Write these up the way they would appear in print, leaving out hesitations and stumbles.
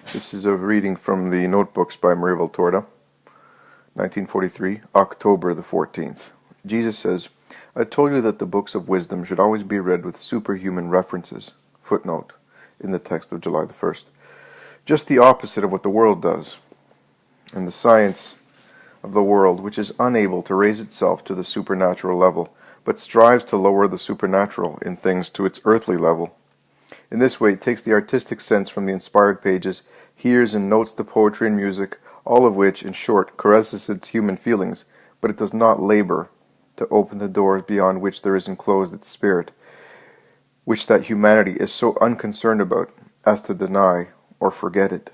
This is a reading from the notebooks by Maria Valtorta, 1943, October the 14th. Jesus says, I told you that the books of wisdom should always be read with superhuman references. Footnote in the text of July the 1st. Just the opposite of what the world does. And the science of the world, which is unable to raise itself to the supernatural level, but strives to lower the supernatural in things to its earthly level. In this way, it takes the artistic sense from the inspired pages, hears and notes the poetry and music, all of which, in short, caresses its human feelings, but it does not labor to open the doors beyond which there is enclosed its spirit, which that humanity is so unconcerned about as to deny or forget it.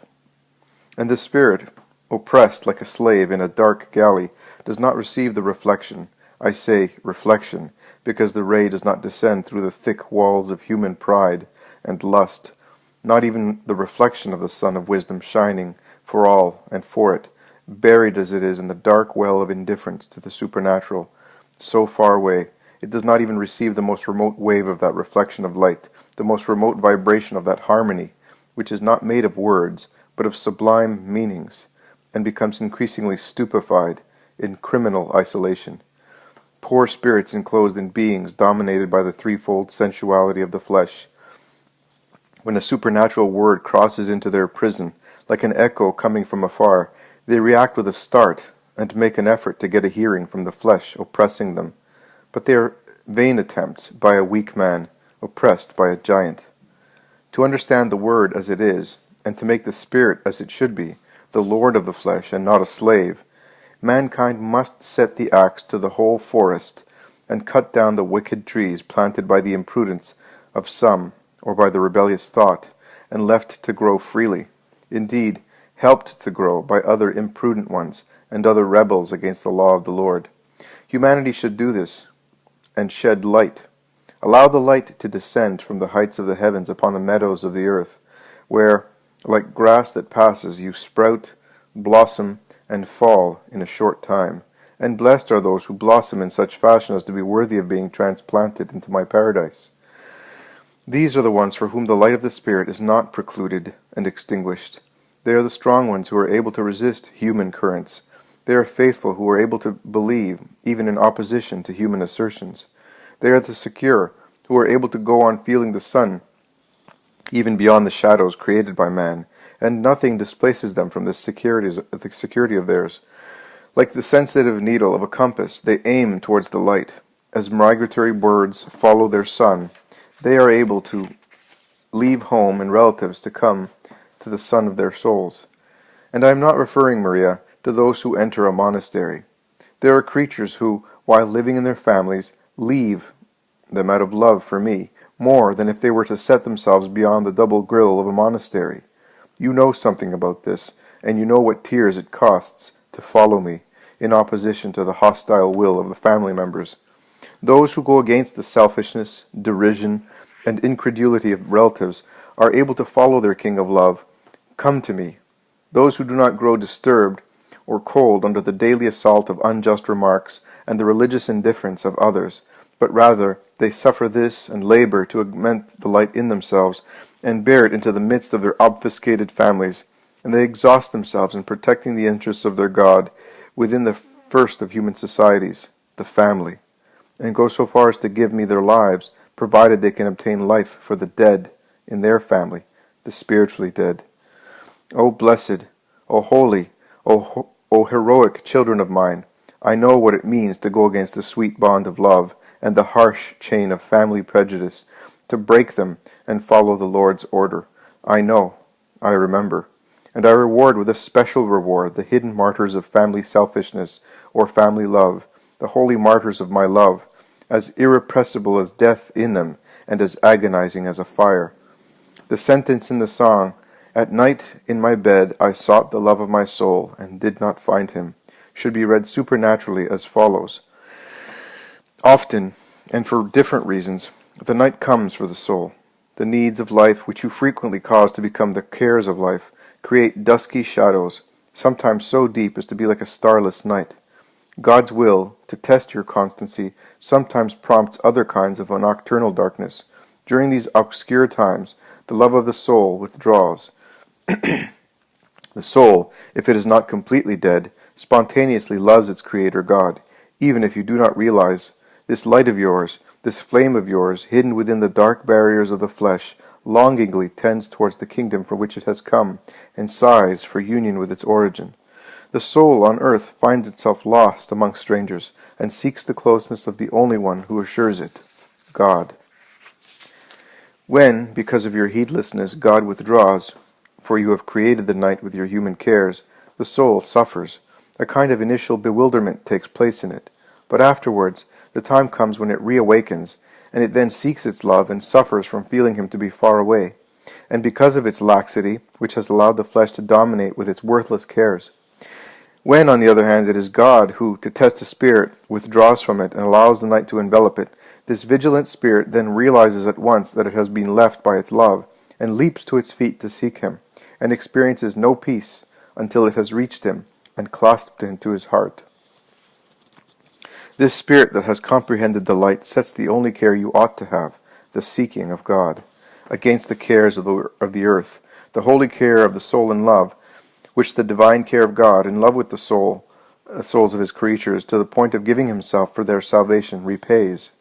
And the spirit, oppressed like a slave in a dark galley, does not receive the reflection, I say reflection, because the ray does not descend through the thick walls of human pride and lust, not even the reflection of the sun of wisdom shining for all and for it, buried as it is in the dark well of indifference to the supernatural, so far away, it does not even receive the most remote wave of that reflection of light, the most remote vibration of that harmony, which is not made of words, but of sublime meanings, and becomes increasingly stupefied in criminal isolation. Poor spirits enclosed in beings dominated by the threefold sensuality of the flesh. When a supernatural word crosses into their prison, like an echo coming from afar, they react with a start and make an effort to get a hearing from the flesh oppressing them. But they are vain attempts by a weak man, oppressed by a giant. To understand the word as it is, and to make the spirit as it should be, the lord of the flesh and not a slave, mankind must set the axe to the whole forest, and cut down the wicked trees planted by the imprudence of some, or by the rebellious thought, and left to grow freely, indeed, helped to grow by other imprudent ones, and other rebels against the law of the Lord. Humanity should do this, and shed light. Allow the light to descend from the heights of the heavens upon the meadows of the earth, where, like grass that passes, you sprout, blossom, and fall in a short time. And blessed are those who blossom in such fashion as to be worthy of being transplanted into my paradise. These are the ones for whom the light of the Spirit is not precluded and extinguished. They are the strong ones who are able to resist human currents. They are faithful who are able to believe, even in opposition to human assertions. They are the secure who are able to go on feeling the sun, even beyond the shadows created by man, and nothing displaces them from this security of theirs. Like the sensitive needle of a compass, they aim towards the light. As migratory birds follow their sun, they are able to leave home and relatives to come to the sun of their souls. And I am not referring, Maria, to those who enter a monastery. There are creatures who, while living in their families, leave them out of love for me, more than if they were to set themselves beyond the double grill of a monastery. You know something about this, and you know what tears it costs to follow me, in opposition to the hostile will of the family members. Those who go against the selfishness, derision, and incredulity of relatives are able to follow their King of Love. Come to me. Those who do not grow disturbed or cold under the daily assault of unjust remarks and the religious indifference of others, but rather they suffer this and labor to augment the light in themselves and bear it into the midst of their obfuscated families, and they exhaust themselves in protecting the interests of their God within the first of human societies, the family, and go so far as to give me their lives, provided they can obtain life for the dead in their family, the spiritually dead. O blessed, O holy, O heroic children of mine, I know what it means to go against the sweet bond of love and the harsh chain of family prejudice, to break them and follow the Lord's order. I know, I remember, and I reward with a special reward the hidden martyrs of family selfishness or family love, the holy martyrs of my love, as irrepressible as death in them, and as agonizing as a fire. The sentence in the song, "At night in my bed I sought the love of my soul, and did not find him," should be read supernaturally as follows. Often, and for different reasons, the night comes for the soul. The needs of life, which you frequently cause to become the cares of life, create dusky shadows, sometimes so deep as to be like a starless night. God's will, to test your constancy, sometimes prompts other kinds of nocturnal darkness. During these obscure times, the love of the soul withdraws. The soul, if it is not completely dead, spontaneously loves its Creator God, even if you do not realize. This light of yours, this flame of yours, hidden within the dark barriers of the flesh, longingly tends towards the kingdom from which it has come, and sighs for union with its origin. The soul on earth finds itself lost among strangers, and seeks the closeness of the only one who assures it, God. When, because of your heedlessness, God withdraws, for you have created the night with your human cares, the soul suffers. A kind of initial bewilderment takes place in it, but afterwards the time comes when it reawakens, and it then seeks its love and suffers from feeling him to be far away, and because of its laxity, which has allowed the flesh to dominate with its worthless cares. When, on the other hand, it is God who, to test the spirit, withdraws from it and allows the night to envelop it, this vigilant spirit then realizes at once that it has been left by its love, and leaps to its feet to seek him, and experiences no peace until it has reached him and clasped him to his heart. This spirit that has comprehended the light sets the only care you ought to have, the seeking of God, against the cares of the earth, the holy care of the soul in love, which the divine care of God, in love with the souls of his creatures, to the point of giving himself for their salvation, repays.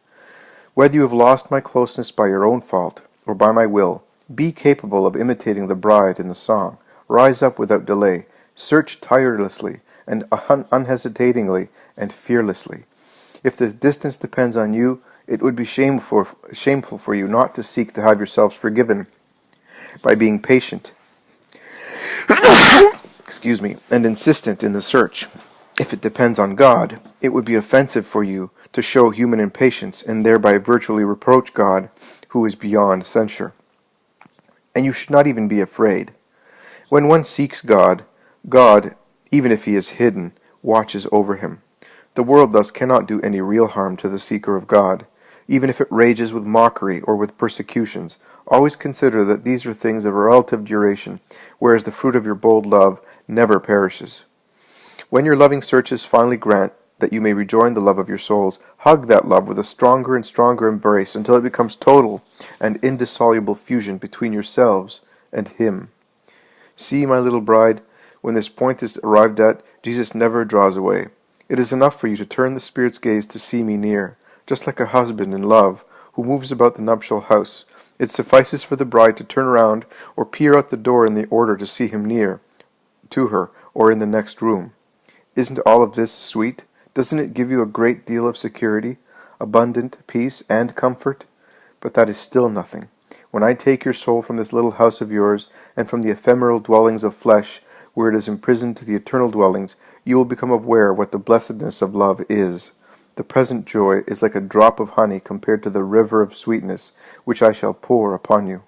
Whether you have lost my closeness by your own fault, or by my will, be capable of imitating the bride in the song. Rise up without delay, search tirelessly, and unhesitatingly, and fearlessly. If the distance depends on you, it would be shameful for you not to seek to have yourselves forgiven by being patient and insistent in the search. If it depends on God, it would be offensive for you to show human impatience and thereby virtually reproach God, who is beyond censure. And you should not even be afraid. When one seeks God, God, even if he is hidden, watches over him. The world thus cannot do any real harm to the seeker of God, even if it rages with mockery or with persecutions. Always consider that these are things of relative duration, whereas the fruit of your bold love never perishes. When your loving searches finally grant that you may rejoin the love of your souls, hug that love with a stronger and stronger embrace until it becomes total and indissoluble fusion between yourselves and Him. See, my little bride, when this point is arrived at, Jesus never draws away. It is enough for you to turn the Spirit's gaze to see me near, just like a husband in love who moves about the nuptial house. It suffices for the bride to turn around or peer out the door in the order to see him near to her or in the next room. Isn't all of this sweet? Doesn't it give you a great deal of security, abundant peace, and comfort? But that is still nothing. When I take your soul from this little house of yours, and from the ephemeral dwellings of flesh, where it is imprisoned to the eternal dwellings, you will become aware what the blessedness of love is. The present joy is like a drop of honey compared to the river of sweetness which I shall pour upon you.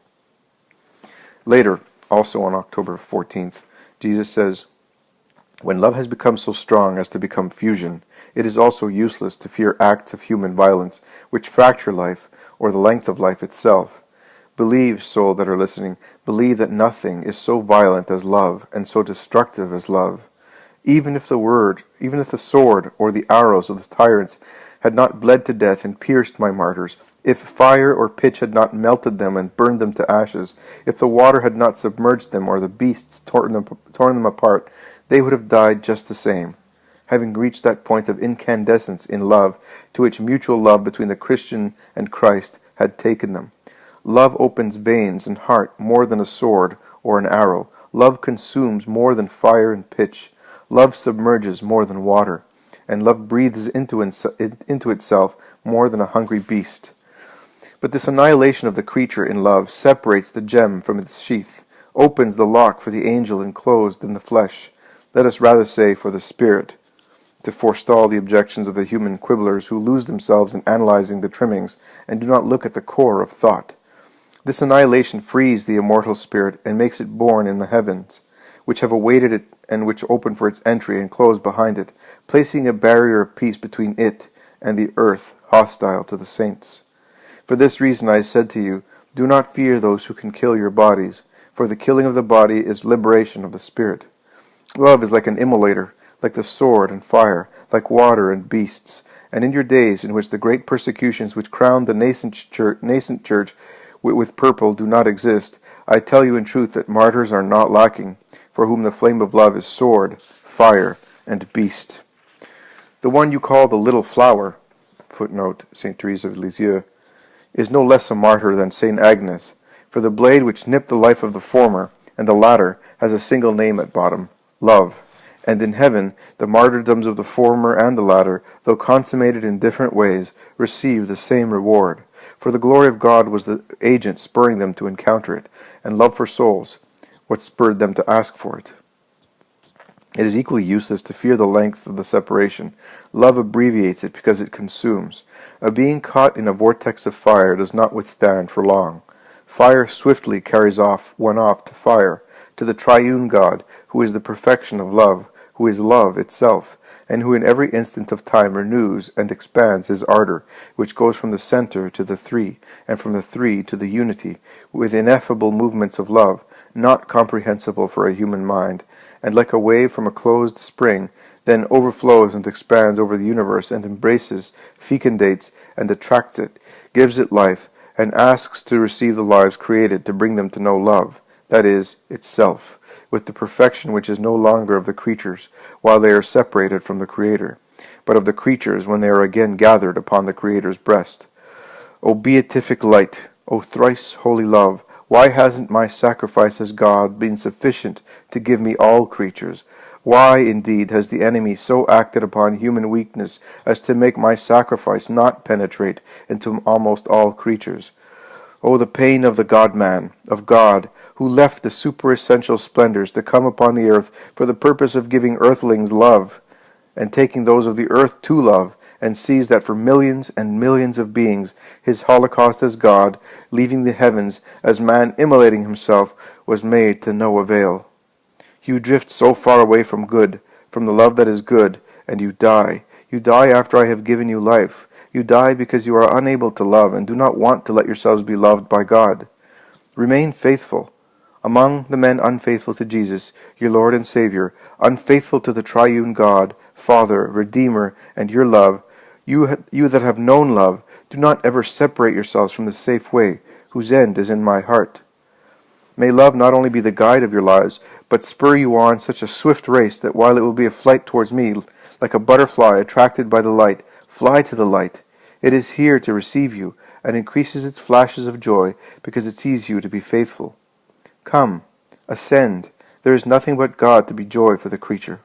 Later, also on October 14th, Jesus says, when love has become so strong as to become fusion, it is also useless to fear acts of human violence, which fracture life, or the length of life itself. Believe, soul that are listening, believe that nothing is so violent as love, and so destructive as love. Even if the sword or the arrows of the tyrants had not bled to death and pierced my martyrs, if fire or pitch had not melted them and burned them to ashes, if the water had not submerged them or the beasts torn them apart, they would have died just the same, having reached that point of incandescence in love to which mutual love between the Christian and Christ had taken them. Love opens veins and heart more than a sword or an arrow. Love consumes more than fire and pitch. Love submerges more than water. And love breathes into itself more than a hungry beast. But this annihilation of the creature in love separates the gem from its sheath, opens the lock for the angel enclosed in the flesh, let us rather say for the spirit, to forestall the objections of the human quibblers who lose themselves in analyzing the trimmings and do not look at the core of thought. This annihilation frees the immortal spirit and makes it born in the heavens, which have awaited it and which open for its entry and close behind it, placing a barrier of peace between it and the earth hostile to the saints. For this reason I said to you, do not fear those who can kill your bodies, for the killing of the body is liberation of the spirit. Love is like an immolator, like the sword and fire, like water and beasts. And in your days in which the great persecutions which crowned the nascent church with purple do not exist, I tell you in truth that martyrs are not lacking, for whom the flame of love is sword, fire, and beast. The one you call the little flower, footnote St. Teresa of Lisieux, is no less a martyr than St. Agnes, for the blade which nipped the life of the former and the latter has a single name at bottom, love, and in heaven the martyrdoms of the former and the latter, though consummated in different ways, receive the same reward, for the glory of God was the agent spurring them to encounter it, and love for souls what spurred them to ask for it. It is equally useless to fear the length of the separation. Love abbreviates it because it consumes. A being caught in a vortex of fire does not withstand for long. Fire swiftly carries one off to fire, to the triune God, who is the perfection of love, who is love itself, and who in every instant of time renews and expands his ardor, which goes from the center to the three, and from the three to the unity, with ineffable movements of love, not comprehensible for a human mind, and like a wave from a closed spring, then overflows and expands over the universe and embraces, fecundates, and attracts it, gives it life, and asks to receive the lives created to bring them to know love, that is, itself, with the perfection which is no longer of the creatures, while they are separated from the Creator, but of the creatures when they are again gathered upon the Creator's breast. O beatific light, O thrice holy love, why hasn't my sacrifice as God been sufficient to give me all creatures? Why, indeed, has the enemy so acted upon human weakness as to make my sacrifice not penetrate into almost all creatures? Oh, the pain of the God-man, of God, who left the superessential splendors to come upon the earth for the purpose of giving earthlings love, and taking those of the earth to love, and sees that for millions and millions of beings his holocaust as God, leaving the heavens as man immolating himself, was made to no avail. You drift so far away from good, from the love that is good, and you die. You die after I have given you life. You die because you are unable to love and do not want to let yourselves be loved by God. Remain faithful. Among the men unfaithful to Jesus, your Lord and Savior, unfaithful to the triune God, Father, Redeemer, and your love, you that have known love, do not ever separate yourselves from the safe way, whose end is in my heart. May love not only be the guide of your lives, but spur you on such a swift race that while it will be a flight towards me, like a butterfly attracted by the light, fly to the light. It is here to receive you, and increases its flashes of joy, because it sees you to be faithful. Come, ascend. There is nothing but God to be joy for the creature.